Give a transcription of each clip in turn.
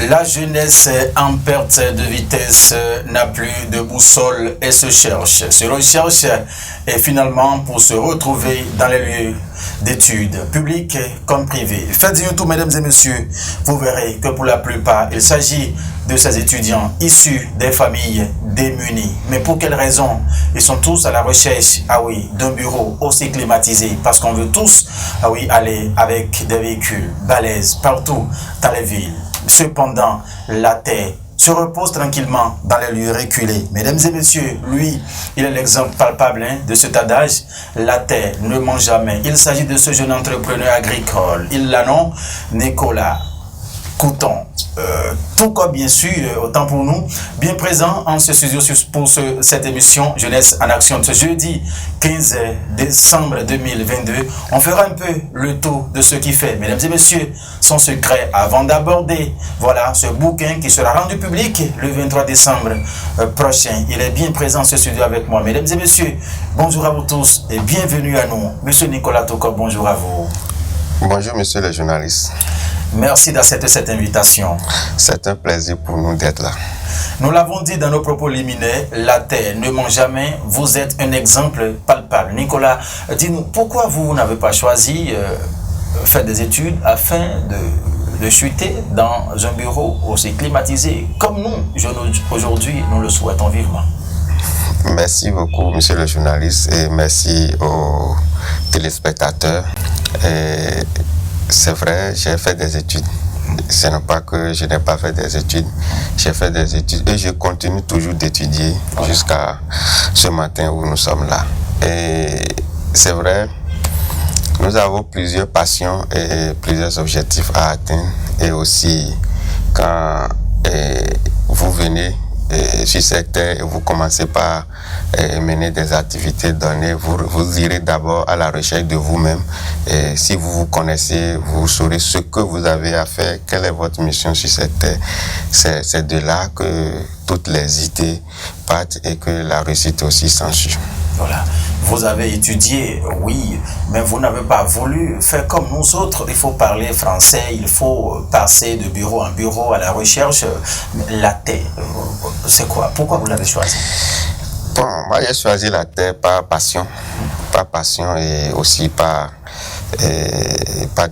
La jeunesse en perte de vitesse n'a plus de boussole et se recherche et finalement pour se retrouver dans les lieux d'études publiques comme privées. Faites un tour, mesdames et messieurs, vous verrez que pour la plupart, il s'agit de ces étudiants issus des familles démunies. Mais pour quelles raisons? Ils sont tous à la recherche, d'un bureau aussi climatisé, parce qu'on veut tous, aller avec des véhicules balèzes partout dans les villes. Cependant, la terre se repose tranquillement dans les lieux reculés. Mesdames et messieurs, lui, il est l'exemple palpable de cet adage. La terre ne ment jamais. Il s'agit de ce jeune entrepreneur agricole. Il l'a nom Nicolas Couton. Tout comme bien sûr, autant pour nous, bien présent en ce studio pour cette émission Jeunesse en Action de ce jeudi 15 décembre 2022. On fera un peu le tour de ce qui fait, mesdames et messieurs, son secret avant d'aborder, ce bouquin qui sera rendu public le 23 décembre prochain. Il est bien présent en ce studio avec moi. Mesdames et messieurs, bonjour à vous tous et bienvenue à nous. Monsieur Nicolas Toko, bonjour à vous. Bonjour, monsieur le journaliste. Merci d'accepter cette invitation. C'est un plaisir pour nous d'être là. Nous l'avons dit dans nos propos liminaires, la terre ne ment jamais. Vous êtes un exemple palpable. Nicolas, dis-nous, pourquoi vous n'avez pas choisi faire des études afin de chuter dans un bureau aussi climatisé comme nous, jeunes aujourd'hui, nous le souhaitons vivement? Merci beaucoup, monsieur le journaliste, et merci aux téléspectateurs. C'est vrai, j'ai fait des études. Ce n'est pas que je n'ai pas fait des études. J'ai fait des études et je continue toujours d'étudier jusqu'à ce matin où nous sommes là. Et c'est vrai, nous avons plusieurs passions et plusieurs objectifs à atteindre. Et aussi, quand vous venez sur cette terre et vous commencez par mener des activités données, vous irez d'abord à la recherche de vous-même. Et si vous vous connaissez, vous saurez ce que vous avez à faire, quelle est votre mission sur cette terre. C'est de là que toutes les idées partent et que la réussite aussi s'ensuit. Voilà. Vous avez étudié, oui, mais vous n'avez pas voulu faire comme nous autres. Il faut parler français, il faut passer de bureau en bureau à la recherche. La terre, c'est quoi? Pourquoi vous l'avez choisi? Bon, moi j'ai choisi la terre par passion et aussi par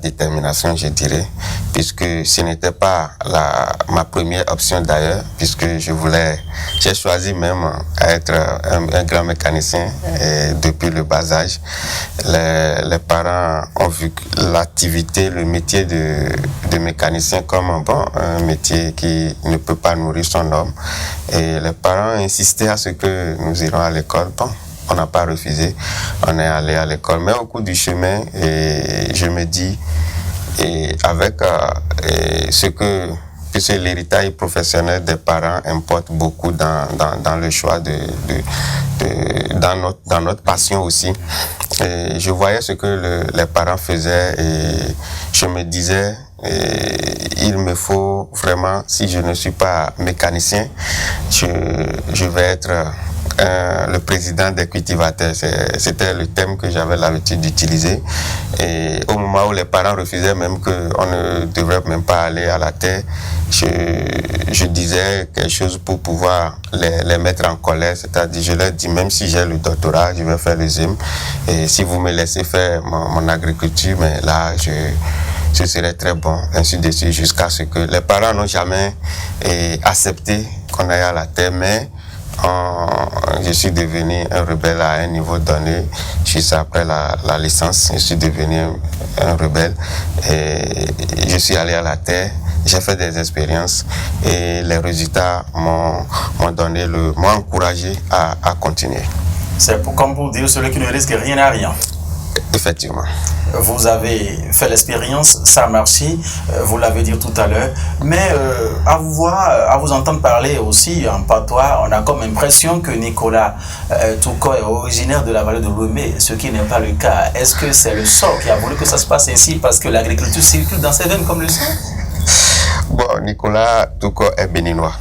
détermination, je dirais, puisque ce n'était pas ma première option d'ailleurs, puisque j'ai choisi même à être un grand mécanicien depuis le bas âge. Les parents ont vu l'activité, le métier de mécanicien comme un métier qui ne peut pas nourrir son homme. Et les parents insistaient à ce que nous irions à l'école. Bon, on n'a pas refusé, on est allé à l'école. Mais au cours du chemin, je me dis, avec puisque l'héritage professionnel des parents importe beaucoup dans le choix dans notre passion aussi. Et je voyais ce que les parents faisaient et je me disais, il me faut vraiment, si je ne suis pas mécanicien, je vais être le président des cultivateurs. C'était le thème que j'avais l'habitude d'utiliser. Et au moment où les parents refusaient même qu'on ne devrait même pas aller à la terre, je disais quelque chose pour pouvoir les mettre en colère. C'est-à-dire, je leur dis, même si j'ai le doctorat, je vais faire le ZEM. Et si vous me laissez faire mon agriculture, mais là, ce serait très bon, ainsi de suite, jusqu'à ce que les parents n'ont jamais accepté qu'on aille à la terre, mais je suis devenu un rebelle à un niveau donné. Juste après la licence, je suis devenu un rebelle et je suis allé à la terre. J'ai fait des expériences et les résultats m'ont encouragé à continuer. C'est comme pour dire celui qui ne risque rien n'a rien. Effectivement. Vous avez fait l'expérience, ça a marché, vous l'avez dit tout à l'heure, mais à vous entendre parler aussi en patois, on a comme impression que Nicolas Toko est originaire de la vallée de Lomé, ce qui n'est pas le cas. Est-ce que c'est le sort qui a voulu que ça se passe ainsi parce que l'agriculture circule dans ses veines comme le sang? Bon, Nicolas Toko est béninois.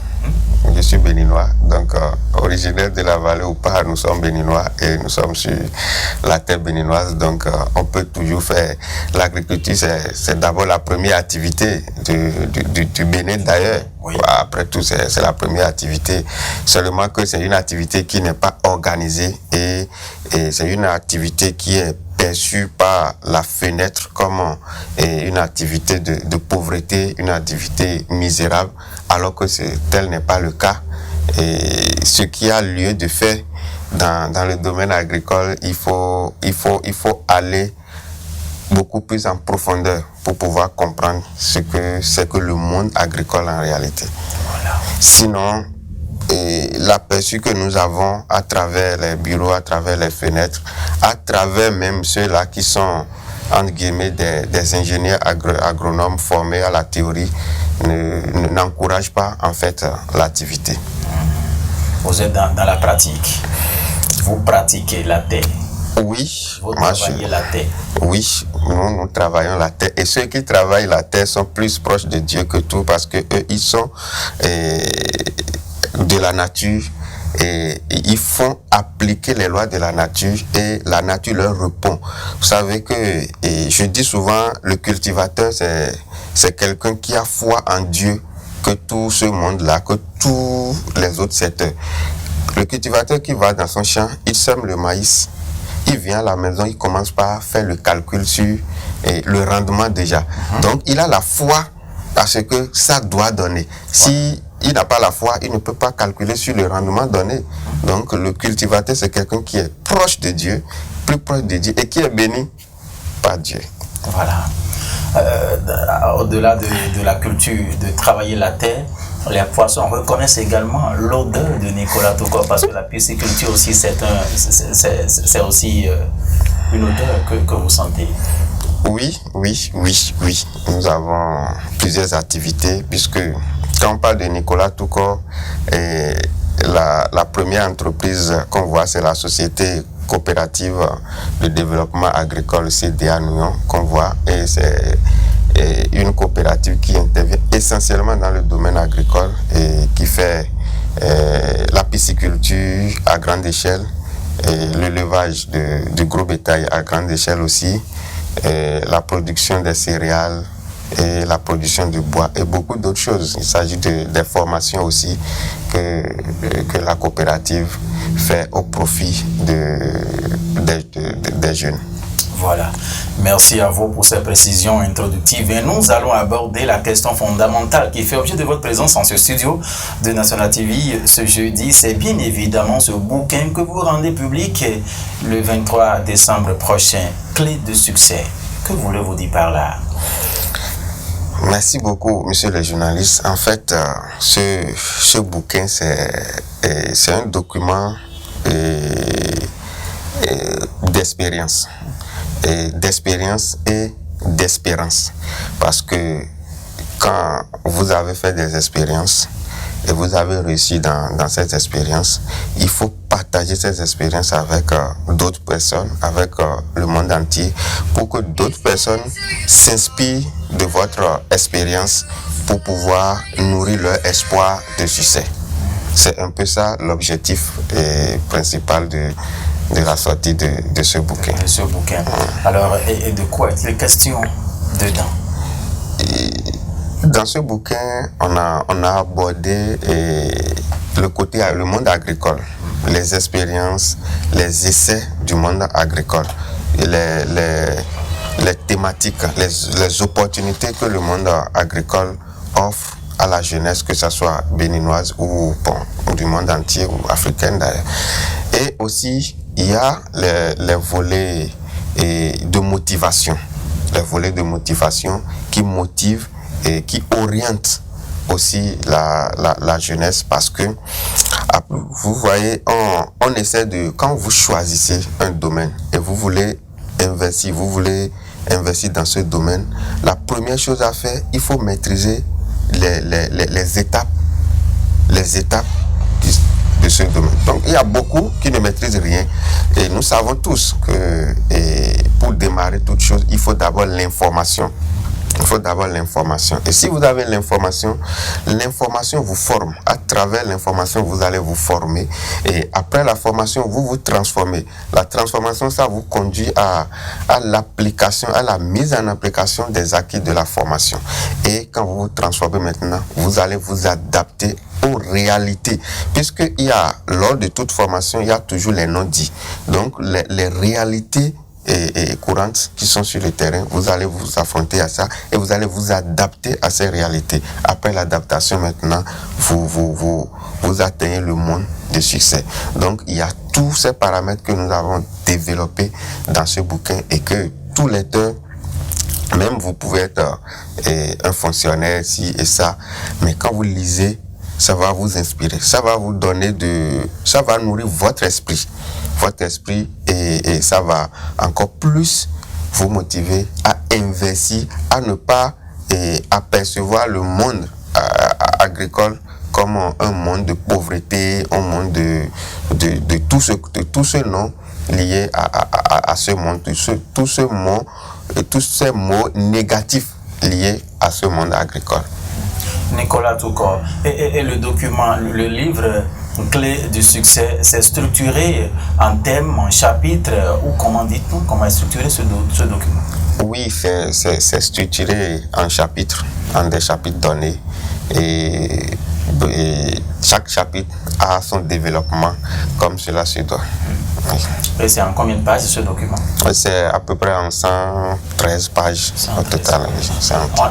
Je suis béninois, donc originaire de la vallée ou pas, nous sommes béninois et nous sommes sur la terre béninoise, donc on peut toujours faire l'agriculture, c'est d'abord la première activité du Bénin d'ailleurs. Oui. Après tout, c'est la première activité, seulement que c'est une activité qui n'est pas organisée et c'est une activité qui est perçue par la fenêtre comme une activité de pauvreté, une activité misérable, alors que tel n'est pas le cas. Et ce qui a lieu de fait dans le domaine agricole, il faut aller beaucoup plus en profondeur pour pouvoir comprendre ce que c'est que le monde agricole en réalité. Voilà. Sinon, l'aperçu que nous avons à travers les bureaux, à travers les fenêtres, à travers même ceux-là qui sont, entre guillemets, des ingénieurs agronomes formés à la théorie, n'encouragent pas en fait l'activité. Vous êtes dans la pratique. Vous pratiquez la terre. Oui. Vous travaillez la terre. Oui, nous travaillons la terre. Et ceux qui travaillent la terre sont plus proches de Dieu que tout parce que eux, ils sont de la nature et ils font appliquer les lois de la nature et la nature leur répond. Vous savez que, et je dis souvent, le cultivateur, c'est quelqu'un qui a foi en Dieu que tout ce monde-là, que tous les autres secteurs. Le cultivateur qui va dans son champ, il sème le maïs, il vient à la maison, il commence par faire le calcul sur le rendement déjà. Donc, il a la foi parce que ça doit donner. Si il n'a pas la foi, il ne peut pas calculer sur le rendement donné. Donc, le cultivateur, c'est quelqu'un qui est proche de Dieu, plus proche de Dieu et qui est béni par Dieu. Voilà. Au-delà de la culture, de travailler la terre, les poissons reconnaissent également l'odeur de Nicolas Touko parce que la pisciculture aussi, c'est aussi une odeur que vous sentez. Oui. Nous avons plusieurs activités puisque quand on parle de Nicolas Touko, la première entreprise qu'on voit, c'est la société coopérative de développement agricole CDA Nouyon qu'on voit et c'est une coopérative qui intervient essentiellement dans le domaine agricole et qui fait la pisciculture à grande échelle, l'élevage de gros bétail à grande échelle aussi, la production des céréales et la production de bois et beaucoup d'autres choses. Il s'agit des formations aussi que la coopérative fait au profit des jeunes. Voilà. Merci à vous pour ces précisions introductives. Et nous allons aborder la question fondamentale qui fait objet de votre présence en ce studio de National TV ce jeudi. C'est bien évidemment ce bouquin que vous rendez public le 23 décembre prochain. Clé de succès. Que voulez-vous dire par là? Merci beaucoup, monsieur le journaliste. En fait, ce bouquin, c'est un document d'expérience. D'expérience et d'espérance. Parce que quand vous avez fait des expériences et vous avez réussi dans cette expérience, il faut partager ces expériences avec d'autres personnes, avec le monde entier, pour que d'autres personnes s'inspirent de votre expérience pour pouvoir nourrir leur espoir de succès. C'est un peu ça l'objectif principal de la sortie de ce bouquin. De ce bouquin. Alors, et de quoi est-il question dedans? Dans ce bouquin, on a abordé le monde agricole, les expériences, les essais du monde agricole, et les thématiques, les opportunités que le monde agricole offre à la jeunesse, que ce soit béninoise ou du monde entier ou africaine d'ailleurs. Et aussi, il y a les volets de motivation. Les volets de motivation qui motivent et qui orientent aussi la jeunesse parce que, vous voyez, on essaie quand vous choisissez un domaine et vous voulez investir dans ce domaine, la première chose à faire, il faut maîtriser les étapes de ce domaine. Donc, il y a beaucoup qui ne maîtrisent rien. Et nous savons tous que pour démarrer toute chose, il faut d'abord l'information. Il faut d'abord l'information. Et si vous avez l'information, l'information vous forme. À travers l'information, vous allez vous former. Et après la formation, vous vous transformez. La transformation, ça vous conduit à l'application, à la mise en application des acquis de la formation. Et quand vous vous transformez maintenant, vous allez vous adapter aux réalités. Puisqu'il y a, lors de toute formation, il y a toujours les non-dits. Donc, les réalités et courantes qui sont sur le terrain, vous allez vous affronter à ça et vous allez vous adapter à ces réalités. Après l'adaptation, maintenant, vous atteignez le monde de succès. Donc, il y a tous ces paramètres que nous avons développés dans ce bouquin et que tout lecteur, même vous pouvez être un fonctionnaire, ci et ça, mais quand vous lisez, ça va vous inspirer, ça va vous donner ça va nourrir votre esprit et ça va encore plus vous motiver à investir, à ne pas apercevoir le monde agricole comme un monde de pauvreté, un monde de tout ce nom lié à ce monde, tous ces mots négatifs liés à ce monde agricole. Nicolas Touko, et le document, le livre Clé du succès, c'est structuré en thèmes, en chapitres, ou comment dit-on, comment est structuré ce document? Oui, c'est structuré en chapitres, en des chapitres donnés, et chaque chapitre a son développement comme cela se doit. Oui. Et c'est en combien de pages ce document? C'est à peu près en 113 pages au total.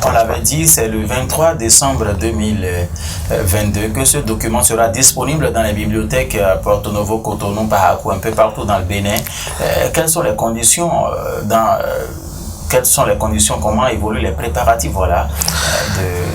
On l'avait dit, c'est le 23 décembre 2022 que ce document sera disponible dans les bibliothèques à Porto Novo, Cotonou, Parakou, un peu partout dans le Bénin. Quelles sont les conditions comment évoluent les préparatifs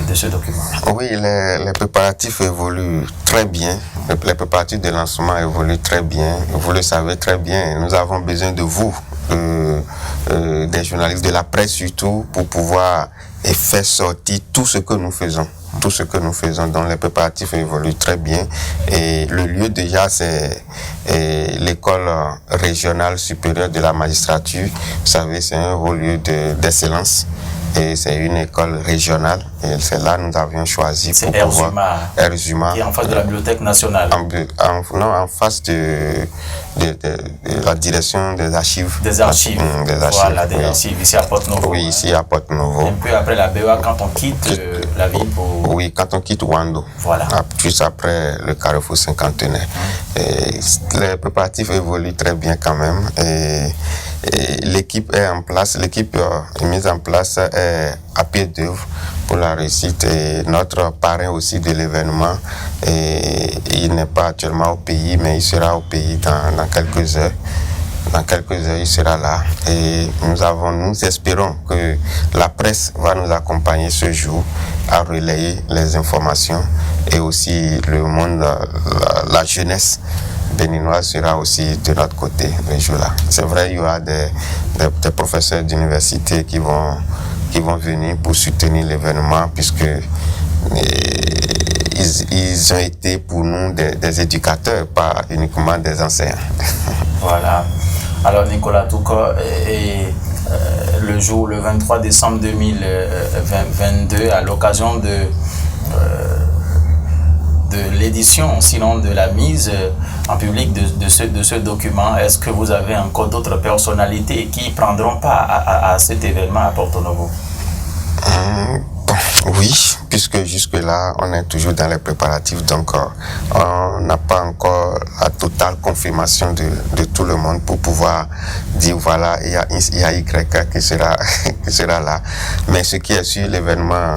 de ce document? Oui, les préparatifs évoluent très bien. Les préparatifs de lancement évoluent très bien. Vous le savez très bien. Nous avons besoin de vous, des journalistes, de la presse surtout, pour pouvoir faire sortir tout ce que nous faisons. Tout ce que nous faisons. Donc les préparatifs évoluent très bien. Et le lieu déjà, c'est l'école régionale supérieure de la magistrature. Vous savez, c'est un haut lieu d'excellence. Et c'est une école régionale. Et c'est là que nous avions choisi pour pouvoir... Erzuma, qui est en face de la Bibliothèque nationale. En face de la direction des archives. Des archives. Voilà, des archives, ici à Porto Novo. Oui, ici à Porto Novo. Un peu après la BEA, quand on quitte la ville pour... Oui, quand on quitte Wando. Voilà. Juste après le carrefour cinquantenaire. Les préparatifs évoluent très bien quand même. Et l'équipe est en place, l'équipe est mise en place à pied d'œuvre pour la réussite. Et notre parrain aussi de l'événement, il n'est pas actuellement au pays, mais il sera au pays dans quelques heures. Dans quelques heures, il sera là. Et nous espérons que la presse va nous accompagner ce jour à relayer les informations et aussi le monde, la jeunesse béninoise sera aussi de notre côté le jour-là. C'est vrai, il y aura des professeurs d'université qui vont venir pour soutenir l'événement puisque ils ont été pour nous des éducateurs, pas uniquement des enseignants. Voilà. Alors Nicolas Touko, le 23 décembre 2022, à l'occasion de l'édition, sinon de la mise en public de ce document, est-ce que vous avez encore d'autres personnalités qui prendront part à cet événement à Porto Novo? Oui, puisque jusque-là, on est toujours dans les préparatifs, donc on n'a pas encore la totale confirmation de tout le monde pour pouvoir dire voilà, il y a Y qui sera là. Mais ce qui est sûr, l'événement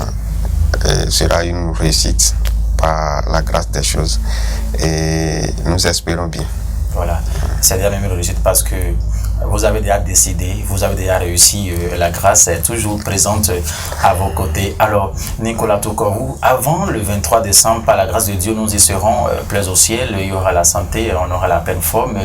sera une réussite par la grâce des choses et nous espérons bien. Voilà, c'est déjà même une réussite parce que vous avez déjà décidé, vous avez déjà réussi, la grâce est toujours présente à vos côtés. Alors, Nicolas Touko, avant le 23 décembre, par la grâce de Dieu, nous y serons, plaise au ciel, il y aura la santé, on aura la pleine forme.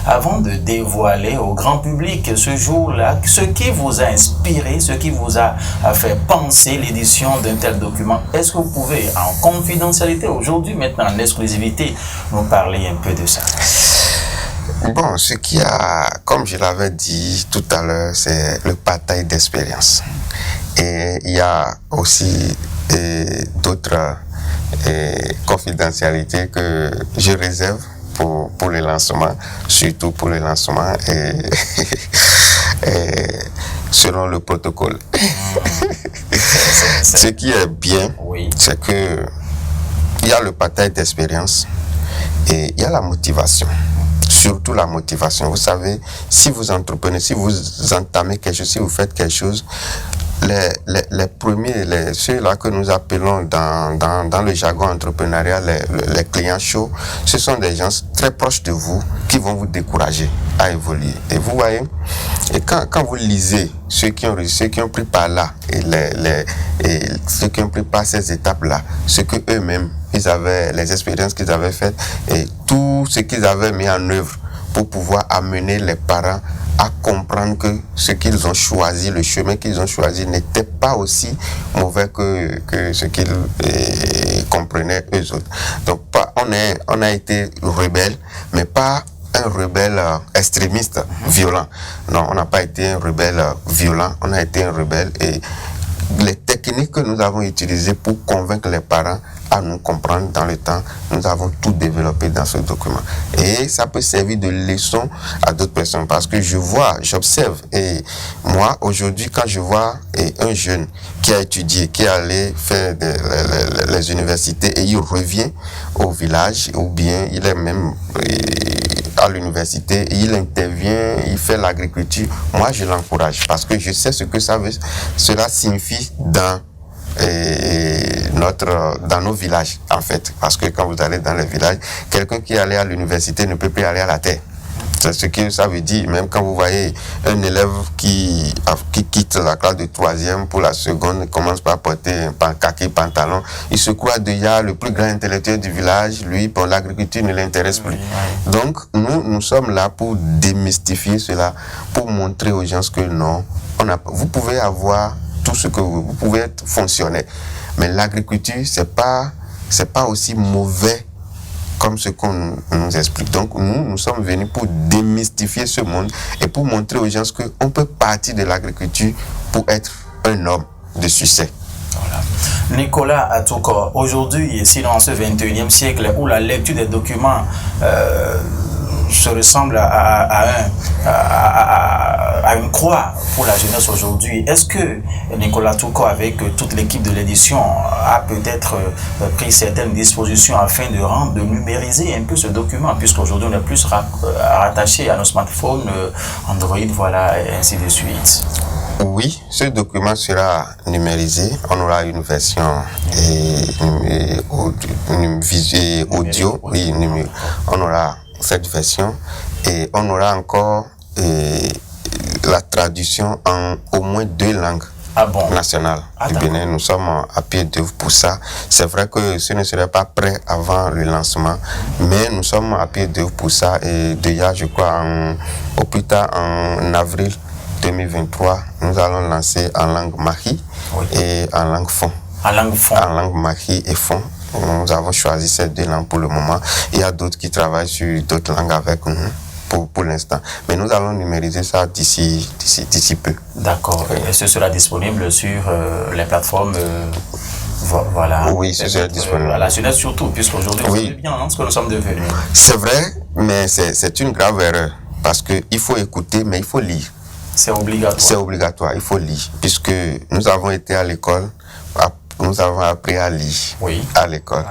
Avant de dévoiler au grand public ce jour-là, ce qui vous a inspiré, ce qui vous a fait penser l'édition d'un tel document, est-ce que vous pouvez, en confidentialité, aujourd'hui, maintenant, en exclusivité, nous parler un peu de ça? Bon, ce qui a, comme je l'avais dit tout à l'heure, c'est le partage d'expérience. Et il y a aussi d'autres confidentialités que je réserve pour le lancement, surtout pour le lancement et selon le protocole. Ce qui est bien, c'est que il y a le partage d'expérience et il y a la motivation. Surtout la motivation. Vous savez, si vous entreprenez, si vous entamez quelque chose, si vous faites quelque chose, les premiers, ceux-là que nous appelons dans le jargon entrepreneurial les clients chauds, ce sont des gens très proches de vous qui vont vous décourager à évoluer. Et vous voyez, et quand vous lisez ceux qui ont réussi, ceux qui ont pris par là, et ceux qui ont pris par ces étapes-là, ce que eux-mêmes, ils avaient, les expériences qu'ils avaient faites et tout ce qu'ils avaient mis en œuvre pour pouvoir amener les parents à comprendre que ce qu'ils ont choisi, le chemin qu'ils ont choisi n'était pas aussi mauvais que ce qu'ils comprenaient eux autres. Donc on a été rebelles, mais pas un rebelle extrémiste, violent. Non, on n'a pas été un rebelle violent, on a été un rebelle et les techniques que nous avons utilisées pour convaincre les parents à nous comprendre dans le temps, nous avons tout développé dans ce document. Et ça peut servir de leçon à d'autres personnes parce que je vois, j'observe. Et moi, aujourd'hui, quand je vois un jeune qui a étudié, qui est allé faire les universités et il revient au village, ou bien il est même à l'université, il intervient, il fait l'agriculture, moi je l'encourage parce que je sais ce que cela signifie dans nos villages en fait, parce que quand vous allez dans les villages, quelqu'un qui est allé à l'université ne peut plus aller à la terre. C'est ce que ça veut dire. Même quand vous voyez un élève qui quitte la classe de 3e pour la seconde, commence par porter un kaki pantalon, il se croit déjà le plus grand intellectuel du village. Lui, pour l'agriculture, ne l'intéresse plus. Donc, nous sommes là pour démystifier cela, pour montrer aux gens que non, vous pouvez avoir tout ce que vous pouvez être fonctionnaire. Mais l'agriculture, c'est pas aussi mauvais comme ce qu'on nous explique. Donc nous sommes venus pour démystifier ce monde et pour montrer aux gens qu'on peut partir de l'agriculture pour être un homme de succès. Voilà. Nicolas Atouko, aujourd'hui, ici dans ce 21e siècle où la lecture des documents se ressemble à une croix pour la jeunesse aujourd'hui. Est-ce que Nicolas Touko, avec toute l'équipe de l'édition, a peut-être pris certaines dispositions afin de numériser un peu ce document, puisqu'aujourd'hui on est plus rattaché à nos smartphones, Android, voilà, et ainsi de suite? Oui, ce document sera numérisé. On aura une version audio. Oui, on aura cette version et on aura encore la traduction en au moins 2 langues nationales du Bénin. Nous sommes à pied d'œuvre pour ça. C'est vrai que ce ne serait pas prêt avant le lancement, mais nous sommes à pied d'œuvre pour ça et déjà, je crois, au plus tard en avril 2023, nous allons lancer en langue mahi et en langue fon. En langue fon. En langue mahi et fon. Nous avons choisi ces 2 langues pour le moment. Il y a d'autres qui travaillent sur d'autres langues avec nous pour l'instant. Mais nous allons numériser ça d'ici peu. D'accord. Et ce sera disponible sur les plateformes voilà. Oui, ce sera disponible. À la jeunesse surtout, puisqu'aujourd'hui, on sait bien ce que nous sommes devenus. C'est vrai, mais c'est une grave erreur. Parce qu'il faut écouter, mais il faut lire. C'est obligatoire. C'est obligatoire, il faut lire. Puisque nous avons été à l'école, nous avons appris à lire à l'école.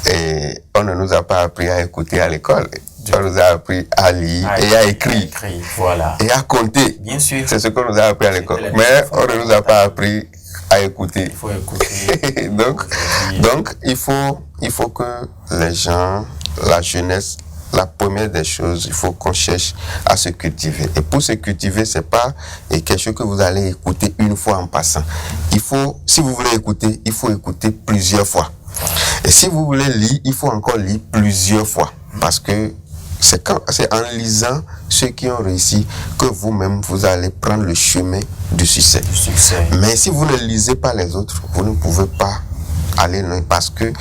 Et on ne nous a pas appris à écouter à l'école. On nous a appris à lire et à écrire. Voilà. Et à compter. Bien sûr. C'est ce qu'on nous a appris à l'école. Mais on ne nous a pas appris à écouter. Il faut écouter. donc il faut que les gens, la jeunesse, la première des choses, il faut qu'on cherche à se cultiver. Et pour se cultiver, c'est pas quelque chose que vous allez écouter une fois en passant. Si vous voulez écouter, il faut écouter plusieurs fois. Et si vous voulez lire, il faut encore lire plusieurs fois. Parce que c'est en lisant ceux qui ont réussi que vous-même, vous allez prendre le chemin du succès. Mais si vous ne lisez pas les autres, vous ne pouvez pas aller loin. Parce que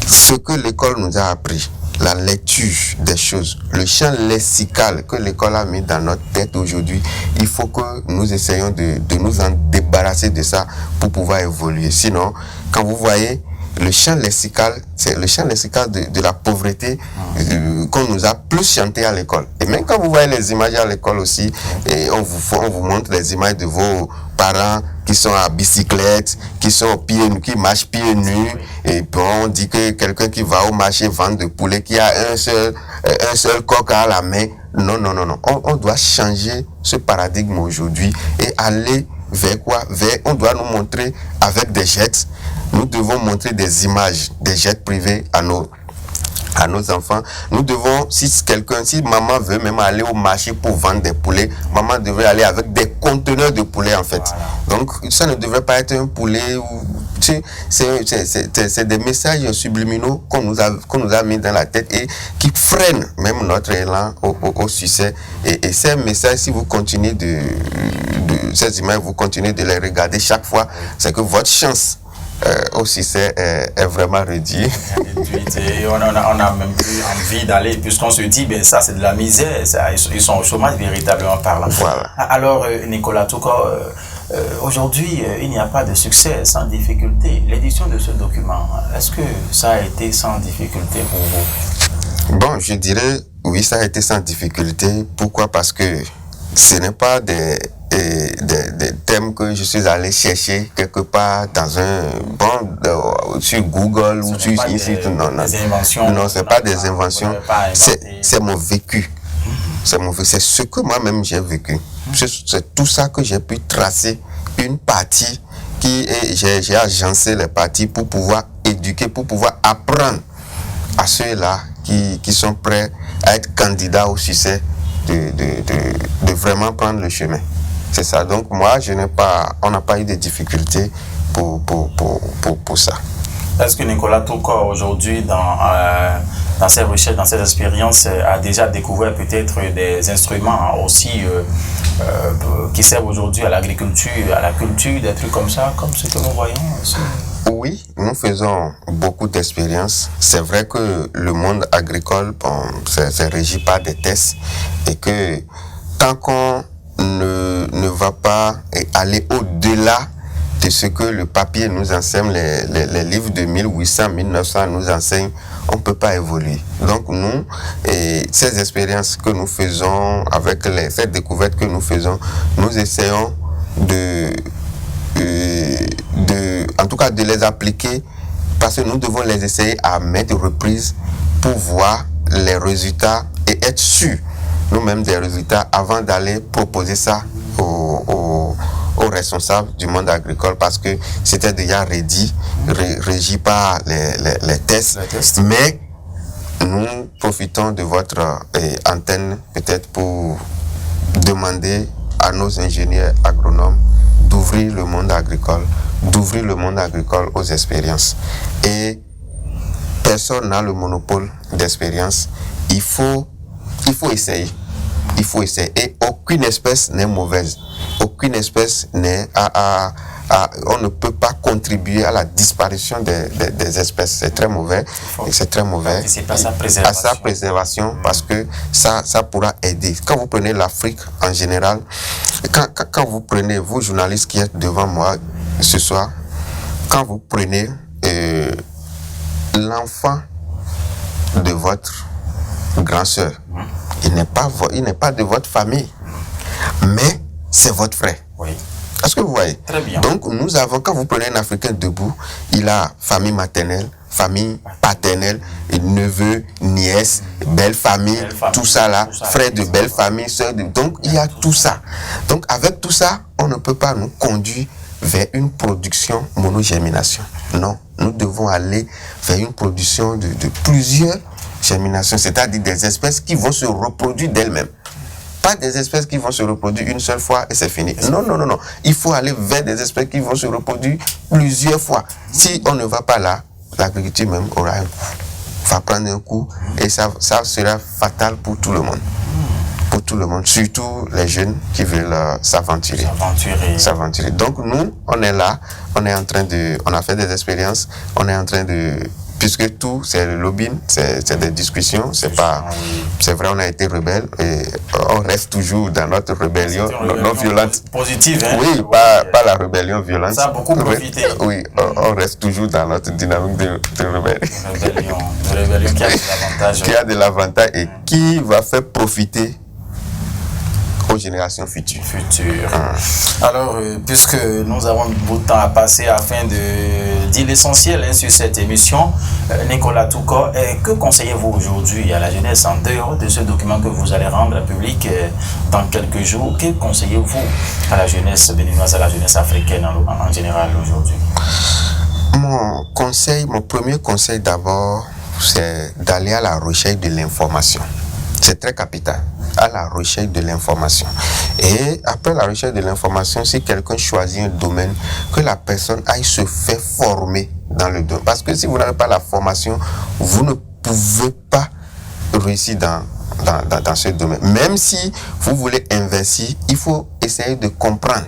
ce que l'école nous a appris, la lecture des choses, le champ lexical que l'école a mis dans notre tête aujourd'hui, il faut que nous essayions de nous en débarrasser de ça pour pouvoir évoluer. Sinon, quand vous voyez le champ lexical, c'est le champ lexical de la pauvreté qu'on nous a plus chanté à l'école. Et même quand vous voyez les images à l'école aussi, et on vous montre les images de vos parents qui sont à bicyclette, qui marchent pieds nus, et puis on dit que quelqu'un qui va au marché vendre de poulet, qui a un seul coq à la main. Non. On doit changer ce paradigme aujourd'hui et aller vers quoi? On doit nous montrer avec des jets. Nous devons montrer des images, des jets privés à nos enfants. Nous devons, si maman veut même aller au marché pour vendre des poulets, maman devrait aller avec des conteneurs de poulets en fait. Voilà. Donc ça ne devrait pas être un poulet ou c'est des messages subliminaux qu'on nous a mis dans la tête et qui freinent même notre élan au succès. Et ces messages, si vous continuez ces images, vous continuez de les regarder chaque fois, c'est que votre chance aussi est vraiment réduit. Et on a même plus envie d'aller, puisqu'on se dit, ben ça c'est de la misère, ils sont au chômage véritablement parlant. Voilà. Alors Nicolas Touko, aujourd'hui il n'y a pas de succès sans difficulté. L'édition de ce document, est-ce que ça a été sans difficulté pour vous? Bon, je dirais oui, ça a été sans difficulté. Pourquoi? Parce que ce n'est pas des thèmes que je suis allé chercher quelque part dans sur Google ou sur ici. Non, c'est pas des inventions. C'est mon vécu. C'est ce que moi-même j'ai vécu. C'est tout ça que j'ai pu tracer une partie j'ai agencé les parties pour pouvoir éduquer, pour pouvoir apprendre à ceux-là qui sont prêts à être candidats au succès de vraiment prendre le chemin. C'est ça. Donc moi, on n'a pas eu de difficultés pour ça. Est-ce que Nicolas Touko, aujourd'hui, dans ses recherches, dans ses expériences, a déjà découvert peut-être des instruments aussi qui servent aujourd'hui à l'agriculture, à la culture, des trucs comme ça, comme ce que nous voyons aussi? Oui, nous faisons beaucoup d'expériences. C'est vrai que le monde agricole, c'est régi par des tests et que tant qu'on ne va pas aller au-delà de ce que le papier nous enseigne, les livres de 1800, 1900 nous enseignent, on ne peut pas évoluer. Donc nous, ces expériences que nous faisons, avec ces découvertes que nous faisons, nous essayons en tout cas de les appliquer parce que nous devons les essayer à maintes reprises pour voir les résultats et être sûrs nous-mêmes des résultats avant d'aller proposer ça aux responsables du monde agricole parce que c'était déjà régi par les tests. Mais nous profitons de votre antenne peut-être pour demander à nos ingénieurs agronomes d'ouvrir le monde agricole aux expériences. Et personne n'a le monopole d'expérience. Il faut essayer. Il faut essayer. Et aucune espèce n'est mauvaise. Aucune espèce n'est on ne peut pas contribuer à la disparition des espèces. C'est très mauvais. Et c'est très mauvais. À sa préservation parce que ça pourra aider. Quand vous prenez l'Afrique en général, quand vous prenez, vous journalistes qui êtes devant moi ce soir, quand vous prenez l'enfant de votre grand-sœur, il n'est pas de votre famille, mais c'est votre frère. Oui. Est-ce que vous voyez? Très bien. Donc nous avons, quand vous prenez un Africain debout, il a famille maternelle, famille paternelle, neveu, nièce, belle famille, tout ça là, frère de belle famille, soeur de... Donc il y a tout ça. Donc avec tout ça, on ne peut pas nous conduire vers une production monogémination. Non, nous devons aller vers une production de plusieurs germinations, c'est-à-dire des espèces qui vont se reproduire d'elles-mêmes. Pas des espèces qui vont se reproduire une seule fois et c'est fini. Non. Il faut aller vers des espèces qui vont se reproduire plusieurs fois. Si on ne va pas là, l'agriculture même aura un coup. Va prendre un coup et ça sera fatal pour tout le monde. Pour tout le monde, surtout les jeunes qui veulent s'aventurer. Donc nous, on est là, on a fait des expériences, on est en train de puisque tout, c'est le lobbying, c'est des discussions, c'est vrai, on a été rebelle et on reste toujours dans notre rébellion non violente. Positive, hein? Oui, pas la rébellion violente. Ça a beaucoup profité. Oui, on reste toujours dans notre dynamique de rébellion. Une rébellion qui a de l'avantage. Qui a de l'avantage et qui va faire profiter aux générations futures. Alors, puisque nous avons beaucoup de temps à passer afin de dire l'essentiel sur cette émission, Nicolas Touko, que conseillez-vous aujourd'hui à la jeunesse en dehors de ce document que vous allez rendre public dans quelques jours? Que conseillez-vous à la jeunesse béninoise, à la jeunesse africaine en général aujourd'hui? Mon premier conseil d'abord, c'est d'aller à la recherche de l'information. C'est très capital, à la recherche de l'information. Et après la recherche de l'information, si quelqu'un choisit un domaine, que la personne aille se faire former dans le domaine. Parce que si vous n'avez pas la formation, vous ne pouvez pas réussir dans ce domaine. Même si vous voulez investir, il faut essayer de comprendre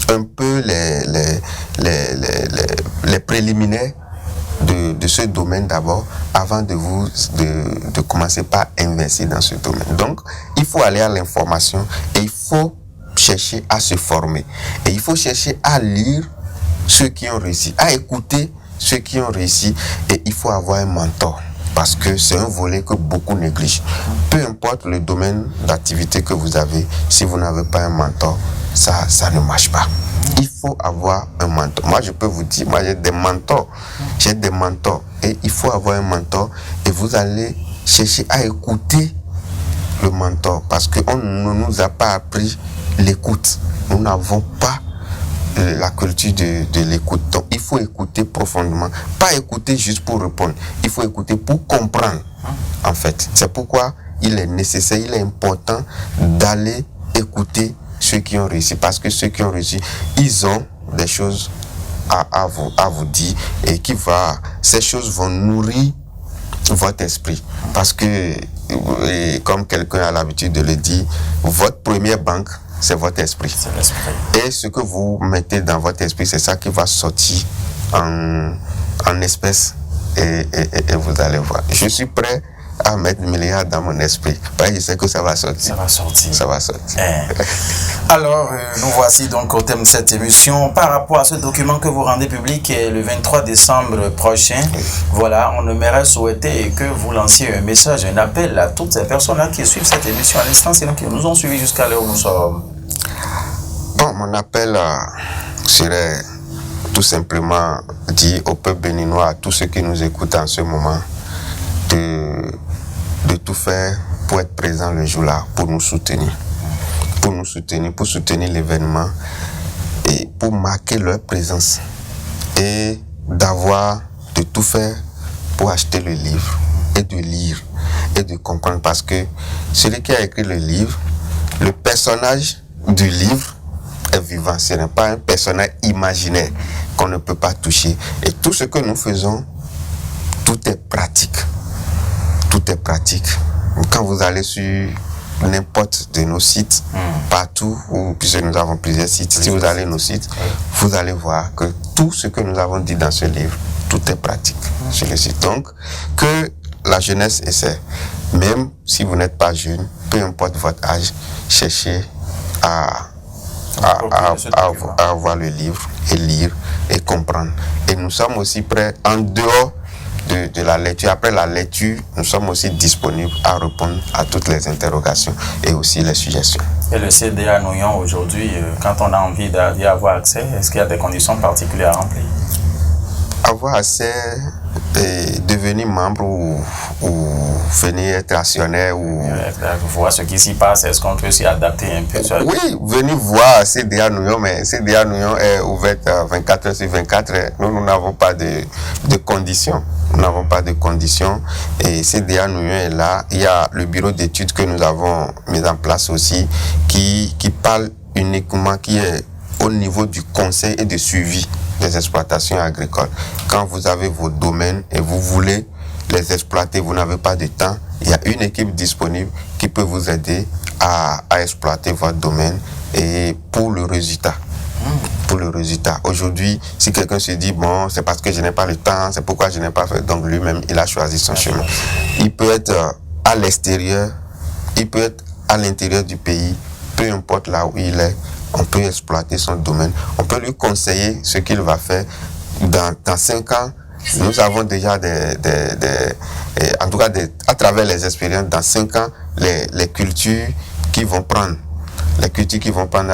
un peu les préliminaires de ce domaine d'abord, avant de commencer par investir dans ce domaine. Donc, il faut aller à l'information et il faut chercher à se former. Et il faut chercher à lire ceux qui ont réussi, à écouter ceux qui ont réussi, et il faut avoir un mentor. Parce que c'est un volet que beaucoup négligent. Peu importe le domaine d'activité que vous avez, si vous n'avez pas un mentor, ça ne marche pas. Il faut avoir un mentor. Moi, je peux vous dire, moi j'ai des mentors. J'ai des mentors. Et il faut avoir un mentor. Et vous allez chercher à écouter le mentor. Parce qu'on ne nous a pas appris l'écoute. Nous n'avons pas la culture de l'écoute. Donc, il faut écouter profondément. Pas écouter juste pour répondre. Il faut écouter pour comprendre, en fait. C'est pourquoi il est nécessaire, il est important d'aller écouter ceux qui ont réussi. Parce que ceux qui ont réussi, ils ont des choses à vous dire et ces choses vont nourrir votre esprit. Parce que, comme quelqu'un a l'habitude de le dire, votre première banque, c'est votre esprit. Et ce que vous mettez dans votre esprit, c'est ça qui va sortir en espèces et vous allez voir. Je suis prêt à mettre milliards dans mon esprit. Parce que je sais que ça va sortir. Ça va sortir. Alors, nous voici donc au thème de cette émission. Par rapport à ce document que vous rendez public le 23 décembre prochain, voilà, on aimerait souhaiter que vous lanciez un message, un appel à toutes ces personnes-là qui suivent cette émission à l'instant, c'est qui nous ont suivis jusqu'à l'heure où nous sommes. Bon, mon appel serait tout simplement dire au peuple béninois, à tous ceux qui nous écoutent en ce moment, de tout faire pour être présent le jour-là, pour nous soutenir. Pour soutenir l'événement et pour marquer leur présence. Et de tout faire pour acheter le livre et de lire et de comprendre. Parce que celui qui a écrit le livre, le personnage du livre est vivant. Ce n'est pas un personnage imaginaire qu'on ne peut pas toucher. Et tout ce que nous faisons, tout est pratique. Tout est pratique. Quand vous allez sur n'importe de nos sites, partout, puisque nous avons plusieurs sites, si vous allez sur nos sites, vous allez voir que tout ce que nous avons dit dans ce livre, tout est pratique sur le site. Donc, que la jeunesse essaie, même si vous n'êtes pas jeune, peu importe votre âge, cherchez à avoir le livre et lire et comprendre. Et nous sommes aussi prêts, en dehors de la lecture, après la lecture, nous sommes aussi disponibles à répondre à toutes les interrogations et aussi les suggestions. Et le CDA Nouillon aujourd'hui, quand on a envie d'y avoir accès, est-ce qu'il y a des conditions particulières à remplir? Avoir accès et devenir membre ou venir être actionnaire ou... voir ce qui s'y passe, est-ce qu'on peut s'y adapter un peu? Oui, venir voir CDA Nouillon, mais CDA Nouillon est ouverte 24 heures sur 24 heures. Nous n'avons pas de conditions. Nous n'avons pas de conditions et CDA Nouillon est là. Il y a le bureau d'études que nous avons mis en place aussi qui parle uniquement, qui est au niveau du conseil et de suivi des exploitations agricoles. Quand vous avez vos domaines et vous voulez les exploiter, vous n'avez pas de temps, il y a une équipe disponible qui peut vous aider à exploiter votre domaine et pour le résultat. pour le résultat. Aujourd'hui, si quelqu'un se dit, bon, c'est parce que je n'ai pas le temps, c'est pourquoi je n'ai pas fait, donc lui-même, il a choisi son chemin. Il peut être à l'extérieur, il peut être à l'intérieur du pays, peu importe là où il est, on peut exploiter son domaine, on peut lui conseiller ce qu'il va faire. Dans 5 ans, nous avons déjà en tout cas à travers les expériences, dans 5 ans, les cultures qui vont prendre. Les cultures qui vont prendre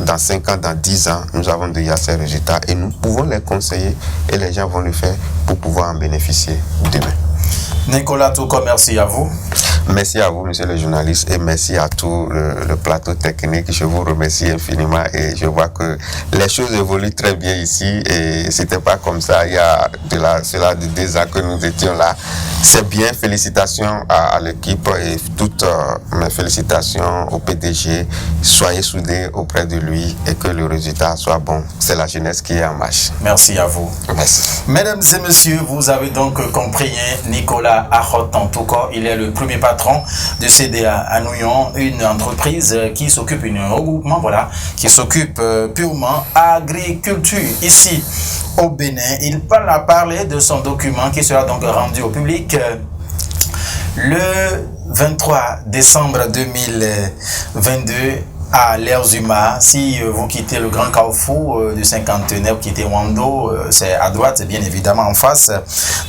dans 5 ans, dans 10 ans, nous avons déjà ces résultats et nous pouvons les conseiller et les gens vont le faire pour pouvoir en bénéficier demain. Nicolas Touko, merci à vous. Merci à vous, monsieur le journaliste, et merci à tout le plateau technique. Je vous remercie infiniment et je vois que les choses évoluent très bien ici et c'était pas comme ça il y a cela de 2 ans que nous étions là. C'est bien, félicitations à l'équipe et toutes mes félicitations au PDG. Soyez soudés auprès de lui et que le résultat soit bon. C'est la jeunesse qui est en marche. Merci à vous. Merci. Mesdames et messieurs, vous avez donc compris, Nicolas Touko, il est le premier patron de CDA à Nouillon, une entreprise qui s'occupe, un regroupement, voilà, qui s'occupe purement agriculture ici au Bénin. Il a parlé de son document qui sera donc rendu au public le 23 décembre 2022 à l'Erzuma. Si vous quittez le grand carrefour du cinquantenaire, vous quittez Wando, c'est à droite, c'est bien évidemment en face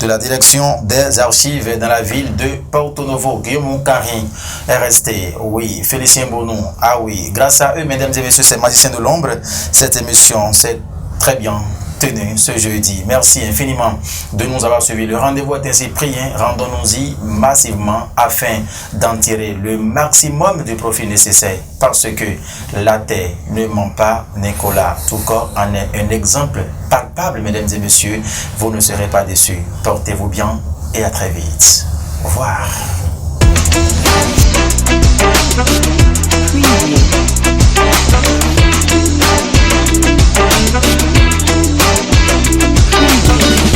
de la direction des archives dans la ville de Porto Novo. Guillaume Karin est resté, oui. Félicien Bono, ah oui. Grâce à eux, mesdames et messieurs, c'est Magicien de l'ombre. Cette émission, c'est très bien tenu ce jeudi. Merci infiniment de nous avoir suivis. Le rendez-vous est ainsi pris. Rendons-nous-y massivement afin d'en tirer le maximum du profit nécessaire. Parce que la terre ne ment pas. Nicolas Touko en est un exemple palpable, mesdames et messieurs. Vous ne serez pas déçus. Portez-vous bien et à très vite. Au revoir. Preview.